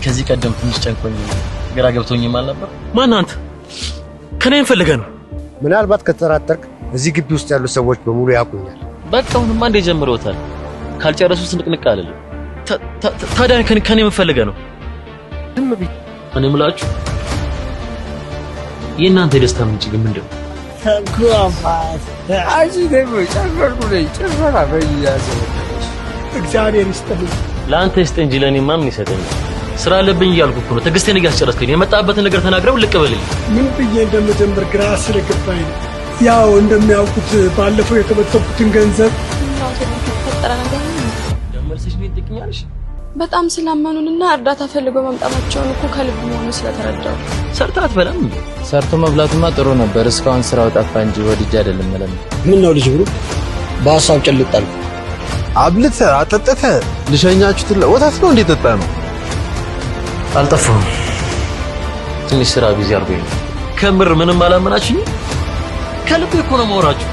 ከዚህ ቀደም ትንሽ ጨንቆኝ ግራ ገብቶኝም አልነበር? ማን አንተ? ከኔን ፈልገህ ነው? ምናልባት ከተጠራጠርክ እዚህ ግቢ ውስጥ ያሉ ሰዎች በሙሉ ያውቁኛል። በቃ አሁንማ እንደ ጀምሮታል። ካልጨረሱት ንቅንቅ አለልኝ። ታዲያ ከኔ ምን ፈልገህ ነው? ዝም ብዬ እኔ የምላችሁ የእናንተ የደስታ ምንጭ ግን ምንድን ነው? ተንኩራፋት አጂ ደግሞ ጨፈርኩ ላይ ጨፈራ በያዘ እግዚአብሔር ይስጥልኝ። ለአንተ ይስጥ እንጂ ለእኔማ ምን ይሰጠኛል? ስራ አለብኝ እያልኩ እኮ ነው። ትዕግስቴን እያስጨረስከኝ። የመጣበትን ነገር ተናግረው ልቅ በልኝ። ምን ብዬ እንደምጀምር ግራ ስለገባኝ ነው። ያው እንደሚያውቁት ባለፈው የተበተኩትን ገንዘብ ተፈጠረ ነገር ነው። ደመልሰሽ ነው ትጠቅኛለሽ። በጣም ስላመኑንና እርዳታ ፈልገው መምጣታቸውን እኮ ከልብ መሆኑ ስለተረዳው ሰርታት በላም ሰርቶ መብላቱማ ጥሩ ነበር። እስካሁን ስራው ጠፋ እንጂ ወድጄ አይደለም ማለት ነው። ምን ነው ልጅ ብሩ በሐሳብ ጨልጣል። አብልተ አጠጥተ ልሸኛችሁት ወታት ነው እንዴ? ጠጣ ነው አልጠፋም። ትንሽ ስራ ቢዚ አድርጎኝ። ከምር ምንም አላመናችሁኝ። ከልብ እኮ ነው የማወራችሁ።